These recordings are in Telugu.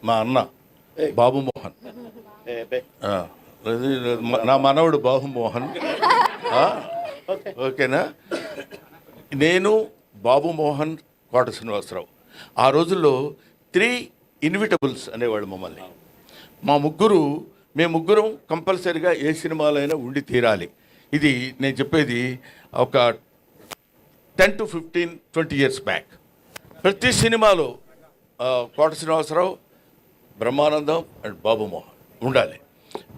మా అన్న బాబు మోహన్, నా మనవడు బాబు మోహన్. ఓకేనా? నేను బాబు మోహన్, కోట శ్రీనివాసరావు. ఆ రోజుల్లో 3 ఇన్విటబుల్స్ అనేవాళ్ళు మమ్మల్ని. మేము ముగ్గురం కంపల్సరీగా ఏ సినిమాలైనా ఉండి తీరాలి. ఇది నేను చెప్పేది ఒక 10 to 15, 20 years బ్యాక్. ప్రతి సినిమాలో కోట శ్రీనివాసరావు, బ్రహ్మానందం అండ్ బాబు మోహన్ ఉండాలి.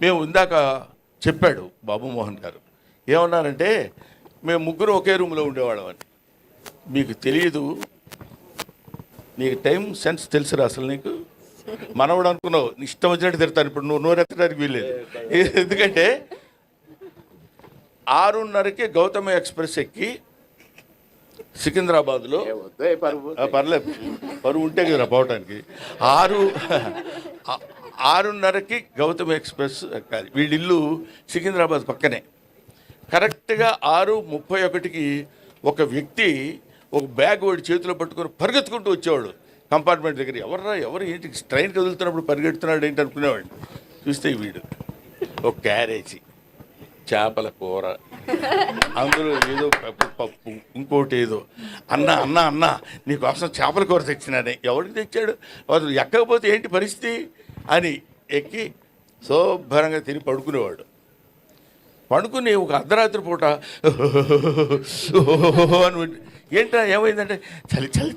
మేము ఇందాక చెప్పాడు బాబు మోహన్ గారు ఏమన్నారంటే, మేము ముగ్గురు ఒకే రూమ్లో ఉండేవాళ్ళం అని. మీకు తెలియదు, నీకు టైం సెన్స్ తెలుసురా అసలు? నీకు మనవడు అనుకున్నావు, ఇష్టం వచ్చినట్టు తిడతాను. ఇప్పుడు నువ్వు నోరెత్తడానికి వీల్లేదు. ఎందుకంటే 6:30కి గౌతమ ఎక్స్ప్రెస్ ఎక్కి సికింద్రాబాద్లో, పర్లేదు పరువు ఉంటే కదా పోవటానికి, 6:30కి గౌతమ ఎక్స్ప్రెస్ ఎక్కాలి. వీళ్ళిల్లు సికింద్రాబాద్ పక్కనే. కరెక్ట్గా 6:31కి ఒక వ్యక్తి ఒక బ్యాగ్ వాడి చేతిలో పట్టుకొని పరిగెత్తుకుంటూ వచ్చేవాడు కంపార్ట్మెంట్ దగ్గర. ఎవరు ఏంటి ట్రైన్ కదులుతున్నప్పుడు పరిగెడుతున్నాడు ఏంటి అనుకునేవాడు. చూస్తే వీడు ఒక క్యారేజీ, చేపల కూర, అందులో ఏదో పప్పు, ఇంకోటి ఏదో. అన్న నీకోసం చేపల కూర తెచ్చినానే. ఎవరికి తెచ్చాడు? వాళ్ళు ఎక్కకపోతే ఏంటి పరిస్థితి అని ఎక్కి శుభ్రంగా తిని పడుకునేవాడు. పడుకుని ఒక అర్ధరాత్రి పూట అని, ఏంటా ఏమైందంటే,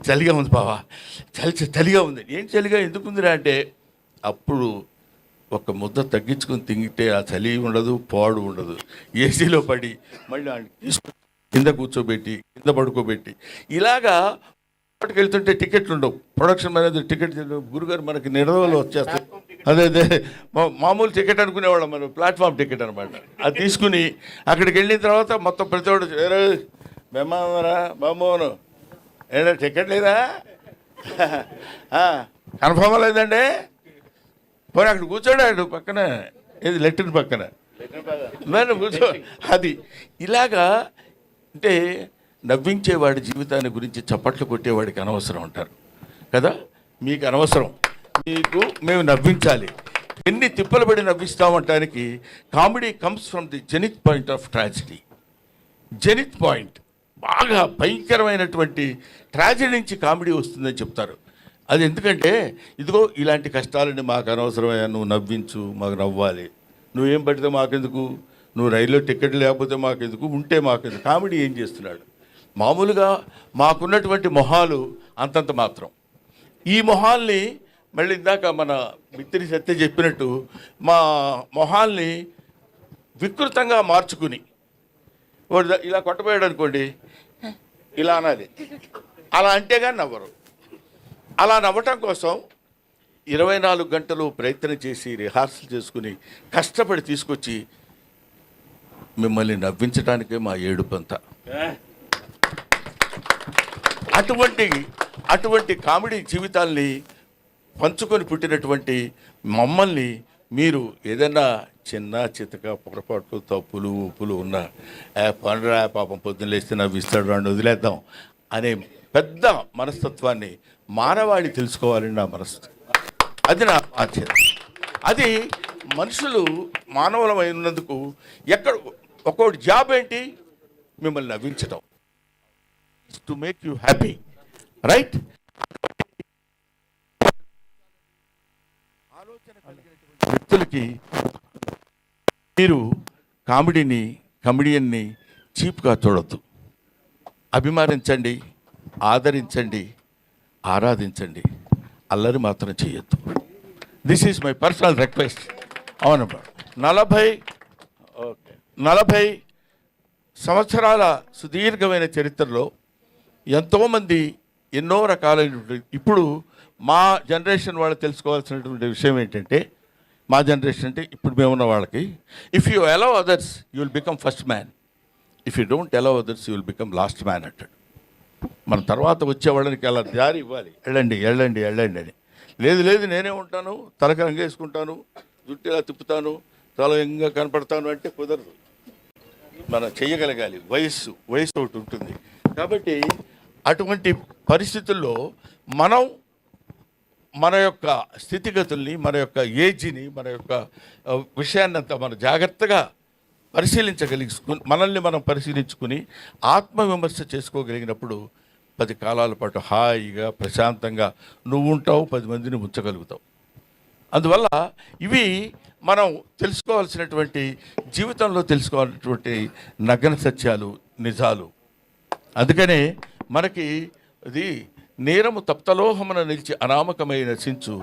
చలిగా ఉంది బావా, చలిగా ఉంది. ఏంటి చలిగా ఎందుకుందిరా అంటే, అప్పుడు ఒక ముద్ద తగ్గించుకొని తింగితే ఆ చలి ఉండదు, పాడు ఉండదు. ఏసీలో పడి మళ్ళీ కింద కూర్చోబెట్టి, కింద పడుకోబెట్టి, ఇలాగా పాటుకు వెళ్తుంటే టికెట్లు ఉండవు. ప్రొడక్షన్ మేనేజర్ టికెట్ గురుగారు మనకి నిర్వహణలో వచ్చేస్తాయి. అదే మామూలు టికెట్ అనుకునేవాళ్ళం మనం, ప్లాట్ఫామ్ టికెట్ అనమాట. అది తీసుకుని అక్కడికి వెళ్ళిన తర్వాత మొత్తం ప్రతి ఒక్కడు మేమారా బాబోను ఏంటో టికెట్ లేదా, కన్ఫర్మ్ లేదండి, పోనీ అక్కడ కూర్చోండి, అక్కడ పక్కన ఏది లెట్రిన్ పక్కన మరి కూర్చో. అది ఇలాగా అంటే నవ్వించేవాడి జీవితాన్ని గురించి చప్పట్లు కొట్టేవాడికి అనవసరం అంటారు కదా. మీకు అనవసరం, మీకు మేము నవ్వించాలి. ఎన్ని తిప్పలు పడి నవ్విస్తామంటానికి comedy comes from the zenith point of tragedy. Zenith point, బాగా భయంకరమైనటువంటి ట్రాజడీ నుంచి కామెడీ వస్తుందని చెప్తారు. అది ఎందుకంటే, ఇదిగో ఇలాంటి కష్టాలని మాకు అనవసరమయ్యా, నువ్వు నవ్వించు, మాకు నవ్వాలి. నువ్వేం పడితే మాకెందుకు, నువ్వు రైల్లో టికెట్ లేకపోతే మాకెందుకు, ఉంటే మాకెందుకు. కామెడీ ఏం చేస్తున్నాడు? మామూలుగా మాకున్నటువంటి మొహాలు అంతంత మాత్రం. ఈ మొహాల్ని మళ్ళీ ఇందాక మన మిత్రి సత్య చెప్పినట్టు మా మొహాల్ని వికృతంగా మార్చుకుని, వాడు ఇలా కొట్టబోయాడు అనుకోండి, ఇలా అనాలి. అలా అంటే కానీ నవ్వరు. అలా నవ్వటం కోసం 24 గంటలు ప్రయత్నం చేసి, రిహార్సల్ చేసుకుని, కష్టపడి తీసుకొచ్చి మిమ్మల్ని నవ్వించడానికే మా ఏడుపంతా. అటువంటి కామెడీ జీవితాల్ని పంచుకొని పుట్టినటువంటి మమ్మల్ని మీరు ఏదైనా చిన్న చితక పొరపాట్లు, తప్పులు, ఉప్పులు ఉన్నా పండురా పాపం పొద్దున్న లేస్తే నవ్విస్తాడు అని వదిలేద్దాం అనే పెద్ద మనస్తత్వాన్ని మానవాళి తెలుసుకోవాలని నా మనస్తత్వం. అది నా బాధ్యత. అది మనుషులు మానవులమైనందుకు ఎక్కడ ఒక్కొక్కటి జాబ్ ఏంటి? మిమ్మల్ని నవ్వించడం, to make you happy, right? ఆలోచన కలిగినటువంటి వ్యక్తులకి మీరు కమెడియన్ని చీప్గా చూడొద్దు. అభిమానించండి, ఆదరించండి, ఆరాధించండి, అల్లరి మాత్రం చేయొద్దు. This is my personal request. అవునమ్మా, 40 సంవత్సరాల సుదీర్ఘమైన చరిత్రలో ఎంతోమంది ఎన్నో రకాలైనటువంటి, ఇప్పుడు మా జనరేషన్ వాళ్ళు తెలుసుకోవాల్సినటువంటి విషయం ఏంటంటే, మా జనరేషన్ అంటే ఇప్పుడు మేమున్న వాళ్ళకి, if you allow others you will become first man, if you don't allow others you will become last man అంటాడు. మన తర్వాత వచ్చే వాళ్ళకి అలా దారి ఇవ్వాలి, వెళ్ళండి అని. లేదు నేనే ఉంటాను, తలకి రంగేసుకుంటాను, జుట్టిలా తిప్పుతాను, తల ఎంగా కనపడతాను అంటే కుదరదు. మనం చెయ్యగలగాలి. వయస్సు ఒకటి ఉంటుంది. కాబట్టి అటువంటి పరిస్థితుల్లో మనం మన యొక్క స్థితిగతుల్ని, మన యొక్క ఏజ్ని, మన యొక్క విషయాన్ని అంతా మనం జాగ్రత్తగా మనల్ని మనం పరిశీలించుకుని ఆత్మవిమర్శ చేసుకోగలిగినప్పుడు 10 కాలాల పాటు హాయిగా ప్రశాంతంగా నువ్వు ఉంటావు, 10 మందిని ఉంచగలుగుతావు. అందువల్ల ఇవి మనం తెలుసుకోవాల్సినటువంటి, జీవితంలో తెలుసుకోవాల్సినటువంటి నగ్న సత్యాలు, నిజాలు. అందుకనే మనకి ఇది నేరము తప్తలోహమున నిలిచి అనామకమై నశించు,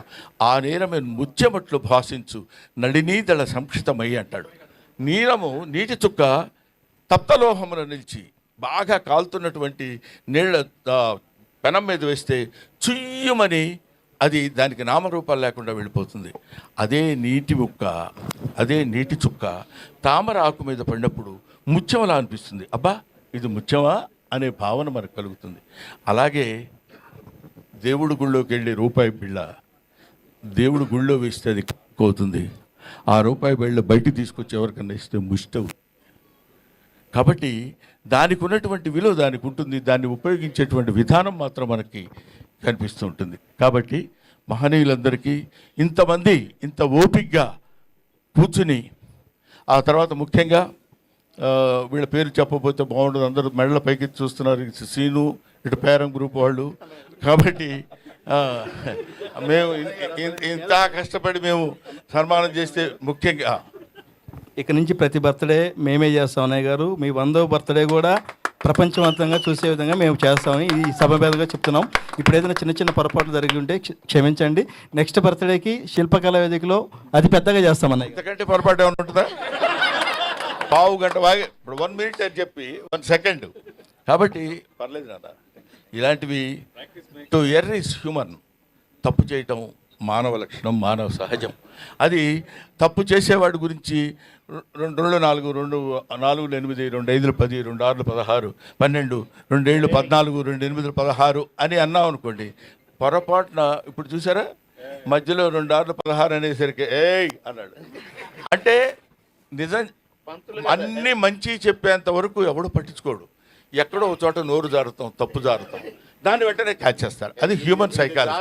ఆ నేరమే ముత్యమట్లు భాషించు, నడినీదళ సంక్షితమై అంటాడు. నీటి చుక్క తప్తలోహమున నిలిచి బాగా కాలుతున్నటువంటి నీళ్ళ పెనం మీద వేస్తే చుయ్యమని అది దానికి నామరూపాలు లేకుండా వెళ్ళిపోతుంది. అదే నీటి చుక్క తామర ఆకు మీద పడినప్పుడు ముత్యంలా అనిపిస్తుంది. అబ్బా ఇది ముత్యమా అనే భావన మనకు కలుగుతుంది. అలాగే దేవుడు గుళ్ళోకి వెళ్ళి రూపాయి బిళ్ళ దేవుడు గుళ్ళో వేస్తే అది పోతుంది. ఆ రూపాయి బిళ్ళ బయటికి తీసుకొచ్చి ఎవరికన్నా ఇస్తే ముష్టవు. కాబట్టి దానికి ఉన్నటువంటి విలువ దానికి ఉంటుంది. దాన్ని ఉపయోగించేటువంటి విధానం మాత్రం మనకి కనిపిస్తూ ఉంటుంది. కాబట్టి మహనీయులందరికీ ఇంతమంది ఇంత ఓపికగా కూర్చుని, ఆ తర్వాత ముఖ్యంగా వీళ్ళ పేరు చెప్పబోతే బాగుండదు, అందరూ మెడల పైకి చూస్తున్నారు, సీను ఇటు పేరం గ్రూప్ వాళ్ళు. కాబట్టి మేము ఇంత కష్టపడి మేము సన్మానం చేస్తే ముఖ్యంగా ఇక నుంచి ప్రతి బర్త్డే మేమే చేస్తాం. అన్నయ్య గారు, మీ 100వ బర్త్డే కూడా ప్రపంచవంతంగా చూసే విధంగా మేము చేస్తామని ఈ సభ మీదుగా చెప్తున్నాం. ఇప్పుడు ఏదైనా చిన్న చిన్న పొరపాట్లు జరిగి ఉంటే క్షమించండి. నెక్స్ట్ బర్త్డేకి శిల్పకళా వేదికలో అతి పెద్దగా చేస్తాం అన్నయ్య. ఇంతకంటే పొరపాటు ఏమైనా ఉంటుందా? పావు గంట వాగే, ఇప్పుడు 1 మినిట్ అని చెప్పి 1 సెకండ్. కాబట్టి పర్లేదు నాన్న, ఇలాంటివి టు ఎర్ర్ ఈజ్ హ్యూమన్. తప్పు చేయటం మానవ లక్షణం, మానవ సహజం. అది తప్పు చేసేవాడి గురించి 2 4 2 4 8 2 5 10 2 6 16 12 2 7 14 2 8 16 అని అన్నాం అనుకోండి, పొరపాటున ఇప్పుడు చూసారా మధ్యలో 2 6 16 అనేసరికి ఏయ్ అన్నాడు అంటే నిజం అన్నీ మంచి చెప్పేంత వరకు ఎవడు పట్టించుకోడు. ఎక్కడో ఒక చోట నోరు జారుతాం, తప్పు జారుతాం, దాన్ని వెంటనే క్యాచ్ చేస్తారు. అది హ్యూమన్ సైకాలజీ.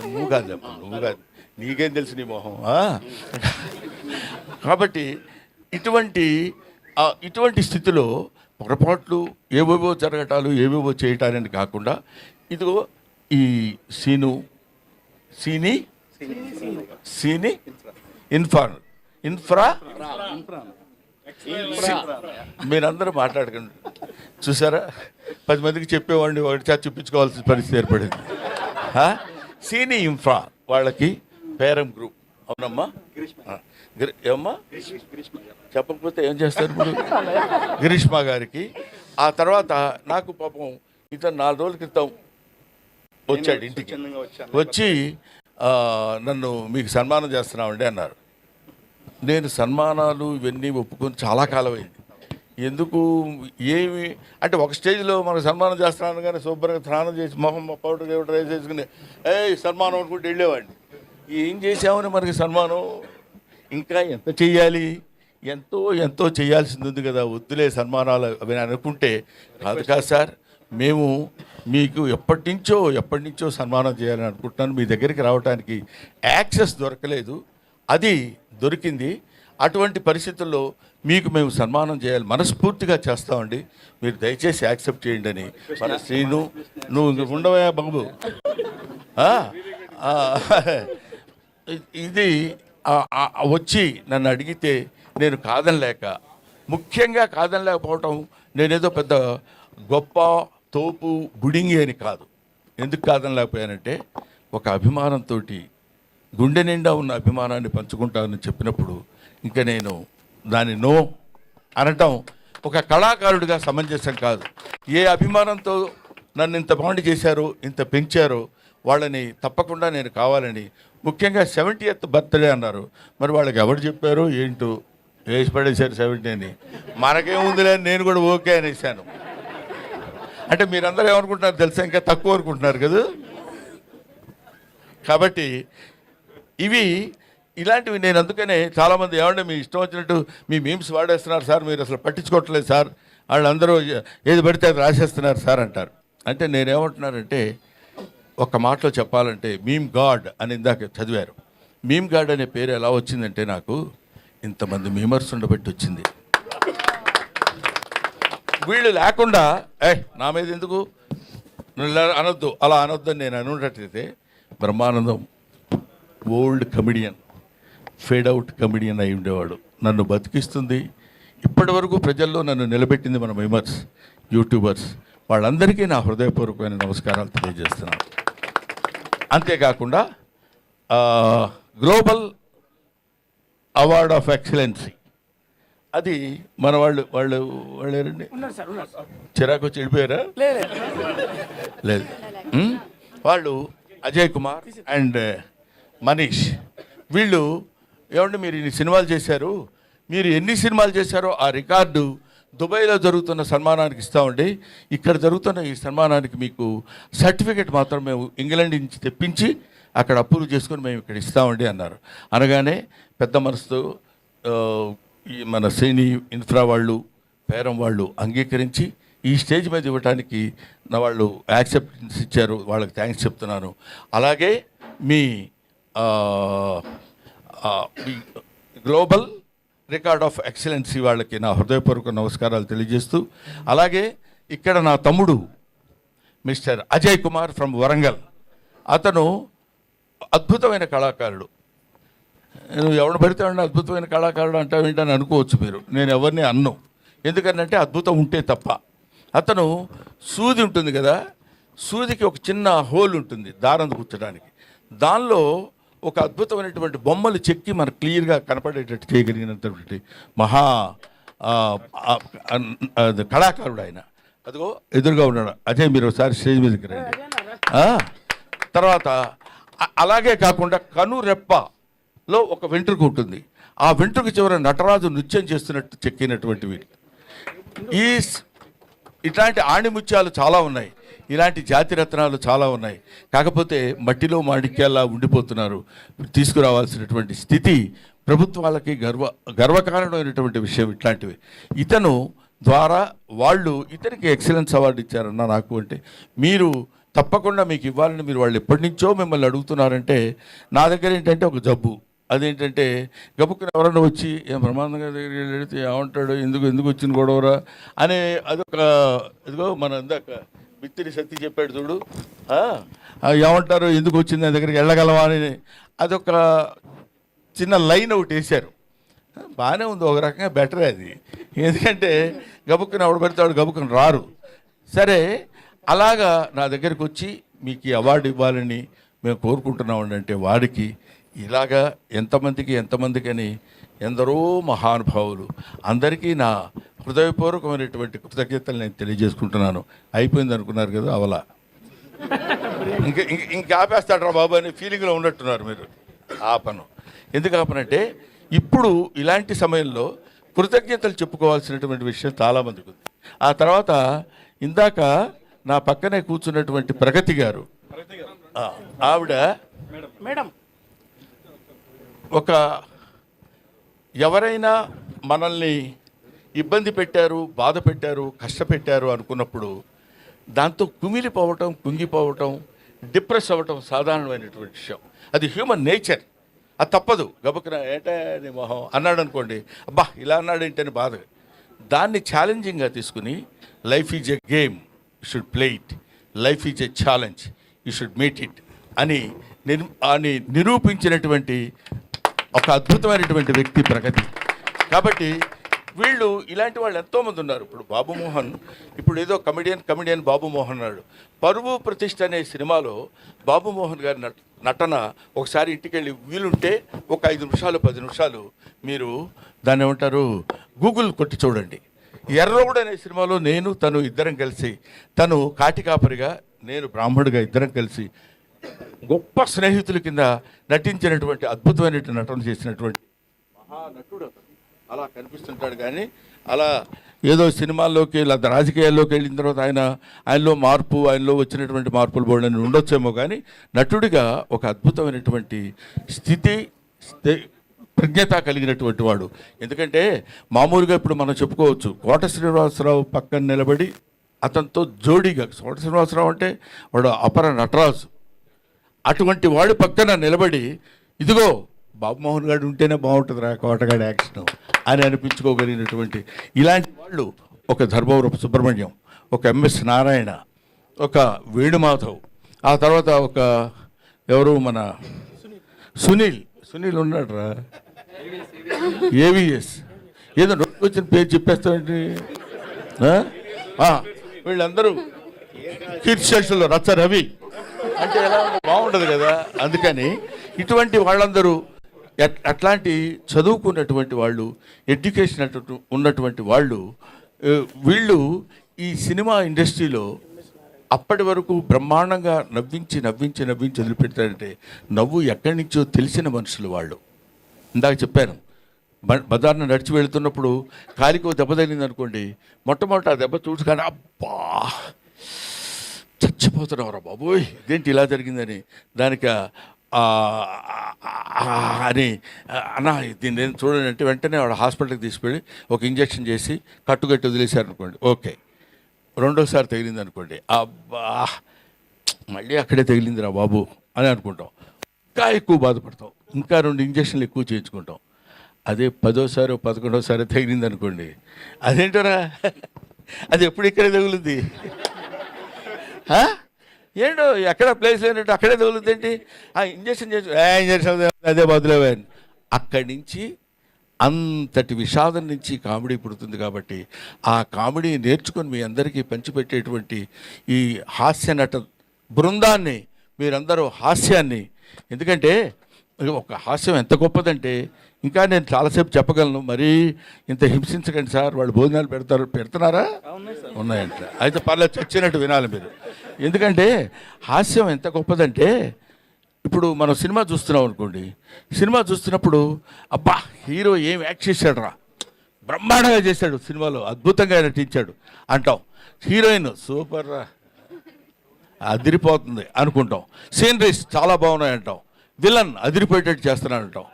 నువ్వు కాదు, నీకేం తెలుసు నీ మొహం. కాబట్టి ఇటువంటి స్థితిలో పొరపాట్లు ఏవేవో జరగటాలు, ఏవేవో చేయటాలని కాకుండా ఇదిగో ఈ సీని ఇన్ఫ్రా మీరందరూ మాట్లాడకండి. చూసారా, 10 మందికి చెప్పేవాడిని ఒకటి చూపించుకోవాల్సిన పరిస్థితి ఏర్పడింది. సీని ఇన్ఫ్రా వాళ్ళకి పేరం గ్రూప్. అవునమ్మా, ఏమమ్మా చెప్పకపోతే ఏం చేస్తారు ఇప్పుడు? గిరీష్మా గారికి. ఆ తర్వాత నాకు పాపం ఇతను 4 రోజుల క్రితం వచ్చాడు ఇంటికి. వచ్చి నన్ను మీకు సన్మానం చేస్తున్నామండి అన్నారు. నేను సన్మానాలు ఇవన్నీ ఒప్పుకొని చాలా కాలం అయింది. ఎందుకు ఏమి అంటే ఒక స్టేజ్లో మనకు సన్మానం చేస్తున్నాను కానీ శుభ్రంగా స్నానం చేసి మొహం పౌడర్ గౌడర్ రైస్ చేసుకుని సన్మానం అనుకుంటూ వెళ్ళేవాడిని. ఏం చేసామని మనకి సన్మానం? ఇంకా ఎంత చెయ్యాలి? ఎంతో చేయాల్సింది ఉంది కదా, వద్దులే సన్మానాలు అవి అనుకుంటే కాదు సార్, మేము మీకు ఎప్పటి నుంచో సన్మానం చేయాలని అనుకుంటున్నాను. మీ దగ్గరికి రావడానికి యాక్సెస్ దొరకలేదు, అది దొరికింది. అటువంటి పరిస్థితుల్లో మీకు మేము సన్మానం చేయాలి, మనస్ఫూర్తిగా చేస్తామండి, మీరు దయచేసి యాక్సెప్ట్ చేయండి అని. మన శ్రీను, నువ్వు ఉండవయా బాబు, ఇది వచ్చి నన్ను అడిగితే నేను ముఖ్యంగా కాదనలేకపోవటం నేనేదో పెద్ద గొప్ప తోపు బుడింగి అని కాదు. ఎందుకు కాదనలేకపోయానంటే ఒక అభిమానంతో, గుండె నిండా ఉన్న అభిమానాన్ని పంచుకుంటానని చెప్పినప్పుడు ఇంకా నేను దాన్ని నో అనటం ఒక కళాకారుడిగా సమంజసం కాదు. ఏ అభిమానంతో నన్ను ఇంత బాండ్ చేశారో, ఇంత పెంచారో వాళ్ళని తప్పకుండా నేను కావాలని. ముఖ్యంగా 70th బర్త్డే అన్నారు. మరి వాళ్ళకి ఎవరు చెప్పారో ఏంటో, వేసి పడేశారు 70 అని. మనకేముందిలే అని నేను కూడా ఓకే అనేసాను. అంటే మీరందరూ ఏమనుకుంటున్నారు తెలుసా, ఇంకా తక్కువ అనుకుంటున్నారు కదా. కాబట్టి ఇలాంటివి నేను అందుకనే చాలామంది ఏమంటే మీ ఇష్టం వచ్చినట్టు మీ మీమ్స్ వాడేస్తున్నారు సార్, మీరు అసలు పట్టించుకోవట్లేదు సార్, వాళ్ళందరూ ఏది పడితే అది రాసేస్తున్నారు సార్ అంటారు. అంటే నేనేమంటున్నానంటే ఒక మాటలో చెప్పాలంటే మీమ్ గాడ్ అని ఇందాక చదివారు. మీమ్ గాడ్ అనే పేరు ఎలా వచ్చిందంటే నాకు ఇంతమంది మీమర్స్ ఉండబట్టి వచ్చింది. వీళ్ళు లేకుండా నా మీద ఎందుకు అనొద్దు, అలా అనొద్దు అని నేను అనున్నట్టయితే Brahmanandam old comedian, fade out comedian అయి ఉండేవాడు. నన్ను బతికిస్తుంది, ఇప్పటి వరకు ప్రజల్లో నన్ను నిలబెట్టింది మన మీమర్స్, యూట్యూబర్స్. వాళ్ళందరికీ నా హృదయపూర్వకమైన నమస్కారాలు తెలియజేస్తున్నాను. అంతేకాకుండా గ్లోబల్ అవార్డ్ ఆఫ్ ఎక్సలెన్సీ అది మన వాళ్ళు ఎవరండి? చిరాకు వచ్చి వెళ్ళిపోయారా? లేదు. వాళ్ళు అజయ్ కుమార్ అండ్ మనీష్, వీళ్ళు ఏమంటే మీరు ఇన్ని సినిమాలు చేశారు, మీరు ఎన్ని సినిమాలు చేశారో ఆ రికార్డు దుబాయ్లో జరుగుతున్న సన్మానానికి ఇస్తామండి, ఇక్కడ జరుగుతున్న ఈ సన్మానానికి మీకు సర్టిఫికెట్ మాత్రం మేము ఇంగ్లాండ్ నుంచి తెప్పించి అక్కడ అప్రూవ్ చేసుకొని మేము ఇక్కడ ఇస్తామండి అన్నారు. అనగానే పెద్ద మనసుతో ఈ మన శ్రేణి ఇన్ఫ్రా వాళ్ళు, పేరం వాళ్ళు అంగీకరించి ఈ స్టేజ్ మీద ఇవ్వడానికి నా వాళ్ళు యాక్సెప్టెన్స్ ఇచ్చారు. వాళ్ళకి థ్యాంక్స్ చెప్తున్నాను. అలాగే మీ గ్లోబల్ రికార్డ్ ఆఫ్ ఎక్సలెన్సీ వాళ్ళకి నా హృదయపూర్వక నమస్కారాలు తెలియజేస్తూ, అలాగే ఇక్కడ నా తమ్ముడు మిస్టర్ అజయ్ కుమార్ ఫ్రమ్ వరంగల్, అతను అద్భుతమైన కళాకారుడు. నువ్వు ఎవరు పడితే అద్భుతమైన కళాకారుడు అంటావు ఏంటని అనుకోవచ్చు మీరు. నేను ఎవరిని అన్ను, ఎందుకంటే అద్భుతం ఉంటే తప్ప. అతను సూది ఉంటుంది కదా, సూదికి ఒక చిన్న హోల్ ఉంటుంది దారం కూర్చడానికి, దానిలో ఒక అద్భుతమైనటువంటి బొమ్మలు చెక్కి మనకు క్లియర్గా కనపడేటట్టు చేయగలిగినటువంటి మహా కళాకారుడు ఆయన. అదిగో ఎదురుగా ఉన్నాడు అజయ్, మీరు ఒకసారి స్టేజ్ మీదకి రండి. తర్వాత అలాగే కాకుండా కనురెప్పలో ఒక వెంట్రుక ఉంటుంది, ఆ వెంట్రుక చివర నటరాజు నృత్యం చేస్తున్నట్టు చెక్కినటువంటివి. ఇట్లాంటి ఆణిముత్యాలు చాలా ఉన్నాయి, ఇలాంటి జాతిరత్నాలు చాలా ఉన్నాయి. కాకపోతే మట్టిలో మాణిక్యాల్లా ఉండిపోతున్నారు. తీసుకురావాల్సినటువంటి స్థితి ప్రభుత్వాలకి గర్వకారణమైనటువంటి విషయం ఇట్లాంటివి. ఇతను ద్వారా వాళ్ళు ఇతనికి ఎక్సలెన్స్ అవార్డు ఇచ్చారన్న నాకు. అంటే మీరు తప్పకుండా మీకు ఇవ్వాలని మీరు వాళ్ళు ఎప్పటి నుంచో మిమ్మల్ని అడుగుతున్నారంటే, నా దగ్గర ఏంటంటే ఒక జబ్బు, అదేంటంటే గబుక్కుని ఎవరన్నా వచ్చి ఏం బ్రహ్మాండంగా దగ్గరికి వెళితే ఏమంటాడు, ఎందుకు వచ్చిన గొడవరా అనే అదొక ఇదిగో మన ఇందాక బిత్తిరి సత్తి చెప్పాడు చూడు, ఏమంటారు ఎందుకు వచ్చింది నా దగ్గరికి వెళ్ళగలవా అని అదొక చిన్న లైన్ ఒకటి వేశారు. బాగానే ఉంది, ఒక రకంగా బెటరే అది. ఎందుకంటే గబుక్కుని ఎవడు పెడతాడు, గబుక్కుని రారు. సరే, అలాగా నా దగ్గరికి వచ్చి మీకు ఈ అవార్డు ఇవ్వాలని మేము కోరుకుంటున్నామండి అంటే వాడికి ఇలాగా ఎంతమందికి అని ఎందరో మహానుభావులు అందరికీ నా హృదయపూర్వకమైనటువంటి కృతజ్ఞతలు నేను తెలియజేసుకుంటున్నాను. అయిపోయింది అనుకున్నారు కదా, అవలా ఇంక ఆపేస్తాడ్రా బాబు అనే ఫీలింగ్లో ఉన్నట్టున్నారు మీరు. ఆపను. ఎందుకు ఆపనంటే ఇప్పుడు ఇలాంటి సమయంలో కృతజ్ఞతలు చెప్పుకోవాల్సినటువంటి విషయం చాలామందికి ఉంది. ఆ తర్వాత ఇందాక నా పక్కనే కూర్చున్నటువంటి ప్రగతి గారు, ఆవిడ మేడం ఒక ఎవరైనా మనల్ని ఇబ్బంది పెట్టారు, బాధ పెట్టారు, కష్టపెట్టారు అనుకున్నప్పుడు దాంతో కుమిలిపోవటం, కుంగిపోవటం, డిప్రెస్ అవ్వటం సాధారణమైనటువంటి విషయం. అది హ్యూమన్ నేచర్, అది తప్పదు. గబుక్కున ఏంటే నీ మొహం అన్నాడు అనుకోండి, అబ్బా ఇలా అన్నాడు ఏంటని బాధ. దాన్ని ఛాలెంజింగ్గా తీసుకుని life is a game, you should play it, life is a challenge, you should meet it అని నిరూపించినటువంటి ఒక అద్భుతమైనటువంటి వ్యక్తి ప్రగతి. కాబట్టి వీళ్ళు ఇలాంటి వాళ్ళు ఎంతోమంది ఉన్నారు. ఇప్పుడు బాబు మోహన్, ఇప్పుడు ఏదో కమిడియన్ బాబు మోహన్ అన్నాడు. పరువు ప్రతిష్ఠ అనే సినిమాలో బాబు మోహన్ గారి నటన ఒకసారి ఇంటికి వెళ్ళి వీలుంటే ఒక 5 నిమిషాలు 10 నిమిషాలు మీరు దాన్ని ఏమంటారు గూగుల్ కొట్టి చూడండి. ఎర్రగూడ అనే సినిమాలో నేను తను ఇద్దరం కలిసి, తను కాటికాపరిగా నేను బ్రాహ్మణుడిగా ఇద్దరం కలిసి గొప్ప స్నేహితుల కింద నటించినటువంటి అద్భుతమైనటువంటి నటన చేసినటువంటి మహానటుడు అలా కనిపిస్తుంటాడు. కానీ అలా ఏదో సినిమాల్లోకి లేదా రాజకీయాల్లోకి వెళ్ళిన తర్వాత ఆయనలో వచ్చినటువంటి మార్పులు బోర్డని ఉండొచ్చేమో, కానీ నటుడిగా ఒక అద్భుతమైనటువంటి స్థితి ప్రజ్ఞత కలిగినటువంటి వాడు. ఎందుకంటే మామూలుగా ఇప్పుడు మనం చెప్పుకోవచ్చు, కోట శ్రీనివాసరావు పక్కన నిలబడి అతనితో జోడీగా, కోట శ్రీనివాసరావు అంటే వాడు అపర నటరాజు, అటువంటి వాడి పక్కన నిలబడి ఇదిగో బాబుమోహన్ గారు ఉంటేనే బాగుంటుందిరా కోటగాడి యాక్షన్ అని అనిపించుకోగలిగినటువంటి ఇలాంటి వాళ్ళు ఒక ధర్మవరపు సుబ్రహ్మణ్యం, ఒక ఎంఎస్ నారాయణ, ఒక వేణుమాధవ్, ఆ తర్వాత ఒక ఎవరు మన సునీల్ ఉన్నాడు రా, ఏవిఎస్, ఏదో నోటికి వచ్చిన పేరు చెప్పేస్తామండి. వీళ్ళందరూ కీర్తిశేషులు రచ్చ రవి అంటే ఎలా బాగుంటుంది కదా. అందుకని ఇటువంటి వాళ్ళందరూ అట్లాంటి చదువుకున్నటువంటి వాళ్ళు, ఎడ్యుకేషన్ ఉన్నటువంటి వాళ్ళు, వీళ్ళు ఈ సినిమా ఇండస్ట్రీలో అప్పటి వరకు బ్రహ్మాండంగా నవ్వించి వదిలిపెడతారంటే నవ్వు ఎక్కడి నుంచో తెలిసిన మనుషులు వాళ్ళు. ఇందాక చెప్పాను, బజార్ను నడిచి వెళుతున్నప్పుడు కాలికో దెబ్బ తగిలింది అనుకోండి, మొట్టమొదట ఆ దెబ్బ చూసుకొని అబ్బా చచ్చిపోతున్నావురా బాబోయ్ ఇదేంటి ఇలా జరిగిందని, దానికి అని అన్న దీన్ని నేను చూడండి అంటే వెంటనే వాడు హాస్పిటల్కి తీసుకెళ్ళి ఒక ఇంజక్షన్ చేసి కట్టుకట్టి వదిలేశారు అనుకోండి, ఓకే. రెండోసారి తగిలింది అనుకోండి, అబ్బా మళ్ళీ అక్కడే తగిలిందిరా బాబు అని అనుకుంటాం, ఇంకా ఎక్కువ బాధపడతాం, ఇంకా 2 ఇంజక్షన్లు ఎక్కువ చేయించుకుంటాం. అదే 10వ 11వ తగిలింది అనుకోండి, అదేంటరా అది ఎప్పుడు ఇక్కడే తగులుద్ది, ఏంటో ఎక్కడ ప్లేస్ లేనట్టు అక్కడే తగులుద్ది ఏంటి, ఇంజక్షన్ చేసి ఇంజక్షన్ అదే బదులేవే. అక్కడి నుంచి అంతటి విషాదం నుంచి కామెడీ పుడుతుంది. కాబట్టి ఆ కామెడీ నేర్చుకొని మీ అందరికీ పంచిపెట్టేటువంటి ఈ హాస్య నట బృందాన్ని, మీరందరూ హాస్యాన్ని, ఎందుకంటే ఒక హాస్యం ఎంత గొప్పదంటే ఇంకా నేను చాలాసేపు చెప్పగలను, మరీ ఇంత హింసించకండి సార్, వాళ్ళు భోజనాలు పెడుతున్నారా ఉన్నాయంట, అయితే పర్లేదు చచ్చినట్టు వినాలి మీరు. ఎందుకంటే హాస్యం ఎంత గొప్పదంటే ఇప్పుడు మనం సినిమా చూస్తున్నాం అనుకోండి, సినిమా చూస్తున్నప్పుడు అబ్బా హీరో ఏం యాక్ట్ చేశాడు రా, బ్రహ్మాండంగా చేశాడు, సినిమాలో అద్భుతంగా నటించాడు అంటాం, హీరోయిన్ సూపర్ రా అదిరిపోతుంది అనుకుంటాం, సీనరీస్ చాలా బాగున్నాయి అంటాం, విలన్ అదిరిపోయేటట్టు చేస్తున్నాడు అంటాం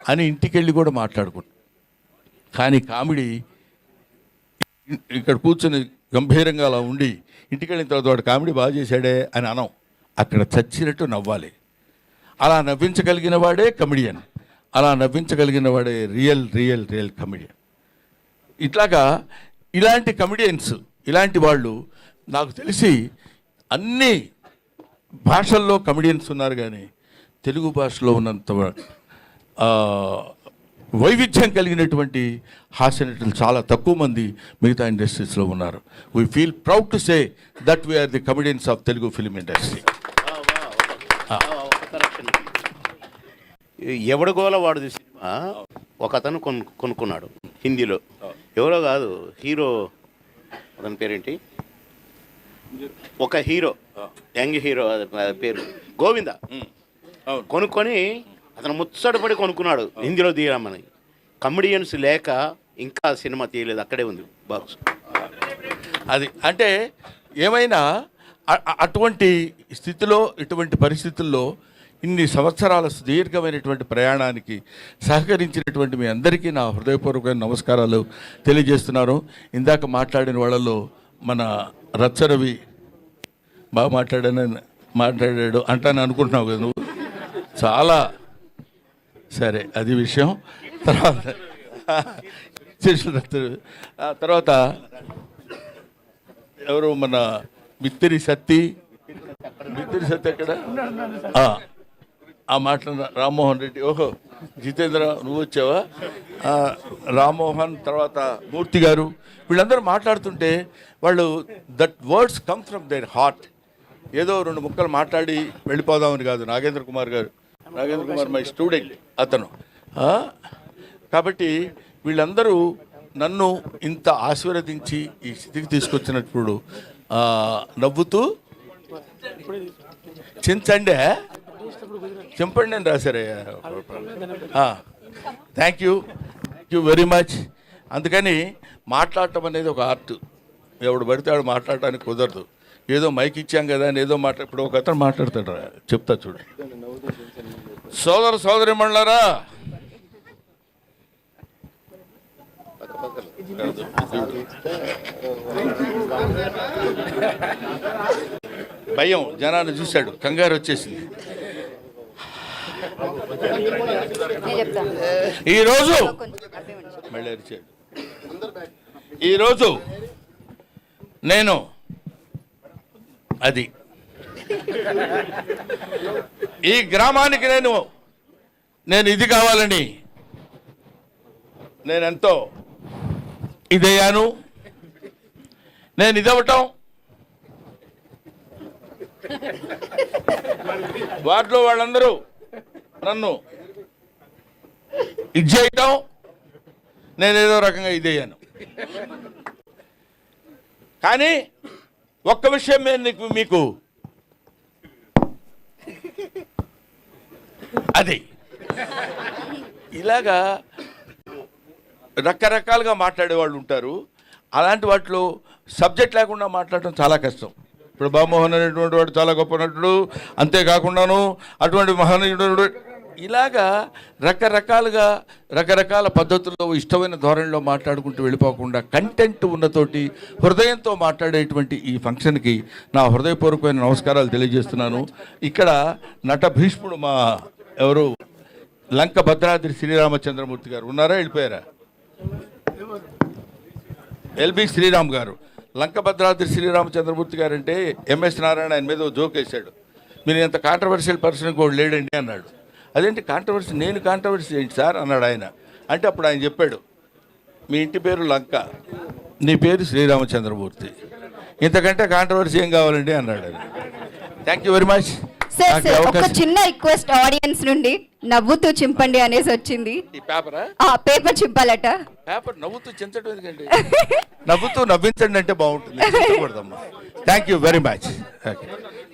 అని ఇంటికి వెళ్ళి కూడా మాట్లాడుకుంటాం. కానీ కామెడీ ఇక్కడ కూర్చొని గంభీరంగా అలా ఉండి ఇంటికి వెళ్ళిన తర్వాత వాడు కామెడీ బాగా చేశాడే అని అనం, అక్కడ చచ్చినట్టు నవ్వాలి. అలా నవ్వించగలిగిన వాడే కమెడియన్, అలా నవ్వించగలిగిన వాడే రియల్ కమెడియన్. ఇట్లాగా ఇలాంటి కమెడియన్స్, ఇలాంటి వాళ్ళు నాకు తెలిసి అన్ని భాషల్లో కమెడియన్స్ ఉన్నారు, కానీ తెలుగు భాషలో ఉన్నంత వైవిధ్యం కలిగినటువంటి హాస్య నటులు చాలా తక్కువ మంది మిగతా ఇండస్ట్రీస్లో ఉన్నారు. We feel proud to say that we are the comedians of Telugu film industry. ఎవడగోల వాడు సినిమా ఒక అతను కొనుక్కున్నాడు హిందీలో, ఎవరో కాదు హీరో, అతని పేరేంటి, ఒక హీరో యంగ్ హీరో పేరు గోవింద, కొనుక్కొని అతను ముచ్చటపడి కొనుక్కున్నాడు హిందీలో తీయమని. కమెడియన్స్ లేక ఇంకా సినిమా తీయలేదు, అక్కడే ఉంది బాక్స్. అది అంటే ఏమైనా అటువంటి స్థితిలో, ఇటువంటి పరిస్థితుల్లో ఇన్ని సంవత్సరాల సుదీర్ఘమైనటువంటి ప్రయాణానికి సహకరించినటువంటి మీ అందరికీ నా హృదయపూర్వకమైన నమస్కారాలు తెలియజేస్తున్నాను. ఇందాక మాట్లాడిన వాళ్ళలో మన రచ్చరవి బాగా మాట్లాడాడు అంటాను అనుకుంటున్నావు కదా నువ్వు, చాలా సరే అది విషయం. తర్వాత ఎవరు మన మిత్తిరి సత్తి ఎక్కడ ఆ మాటలు రామ్మోహన్ రెడ్డి, ఓహో జితేంద్ర నువ్వు వచ్చావా, రామ్మోహన్, తర్వాత మూర్తి గారు, వీళ్ళందరూ మాట్లాడుతుంటే వాళ్ళు that words come from their heart. ఏదో 2 ముక్కలు మాట్లాడి వెళ్ళిపోదామని కాదు. నాగేంద్ర కుమార్ మై స్టూడెంట్ అతను. కాబట్టి వీళ్ళందరూ నన్ను ఇంత ఆశీర్వదించి ఈ స్థితికి తీసుకొచ్చినప్పుడు నవ్వుతూ చించండి చింపండి అని రాశారయ్యా. Thank you very much. అందుకని మాట్లాడటం అనేది ఒక ఆర్ట్, ఎవడు పడితే వాడు మాట్లాడటానికి కుదరదు. ఏదో మైక్ ఇచ్చాం కదా అని ఏదో ఇప్పుడు ఒక అతను మాట్లాడతాడు, చెప్తా చూడు. సోదరి మండలారా, భయం జనాన్ని చూశాడు, కంగారు వచ్చేసింది. నేను చెప్తాను. ఈరోజు కొంచెం అర్థం ఇవ్వండి. మళ్ళీ అరిచాడు. ఈరోజు నేను అది ఈ గ్రామానికి నేను ఇది కావాలని నేను ఎంతో ఇదయ్యాను. నేను ఇదవటం వాటిలో వాళ్ళందరూ నన్ను ఇది చేయటం నేను ఏదో రకంగా ఇదయ్యాను. కానీ ఒక్క విషయం నేను మీకు అది ఇలాగా రకరకాలుగా మాట్లాడే వాళ్ళు ఉంటారు. అలాంటి వాటిలో సబ్జెక్ట్ లేకుండా మాట్లాడటం చాలా కష్టం. ఇప్పుడు బాబుమోహన్ అనేటువంటి వాడు చాలా గొప్ప నటుడు, అంతేకాకుండాను అటువంటి మహనీయుడు ఇలాగా రకరకాలుగా రకరకాల పద్ధతుల్లో ఇష్టమైన ధోరణిలో మాట్లాడుకుంటూ వెళ్ళిపోకుండా కంటెంట్ ఉన్నతోటి హృదయంతో మాట్లాడేటువంటి ఈ ఫంక్షన్కి నా హృదయపూర్వకమైన నమస్కారాలు తెలియజేస్తున్నాను. ఇక్కడ నట భీష్ముడు మా ఎవరు లంక భద్రాద్రి శ్రీరామచంద్రమూర్తి గారు ఉన్నారా, వెళ్ళిపోయారా? ఎల్బి శ్రీరామ్ గారు. లంక భద్రాద్రి శ్రీరామచంద్రమూర్తి గారు అంటే ఎంఎస్ నారాయణ ఆయన మీద జోక్ వేశాడు. మీరు ఎంత కాంట్రవర్షియల్ పర్సన్ కూడా లేడండి అన్నాడు. అదేంటి కాంట్రవర్సీ, నేను కాంట్రవర్సీ ఏంటి సార్ అన్నాడు ఆయన. అంటే అప్పుడు ఆయన చెప్పాడు, మీ ఇంటి పేరు లంక, నీ పేరు శ్రీరామచంద్రమూర్తి, ఇంతకంటే కాంట్రవర్సీ ఏం కావాలండి అన్నాడు ఆయన. Thank you very much. Sir ఒక చిన్న రిక్వెస్ట్ ఆడియన్స్ నుండి, నవ్వుతూ చింపండి అనేసి వచ్చింది. ఈ పేపరా? పేపర్ చింపాలట. పేపర్ నవ్వుతూ చించడం ఎందుకండి? నవ్వుతూ నవ్వించండి అంటే బాగుంటుంది. Thank you very much. Okay.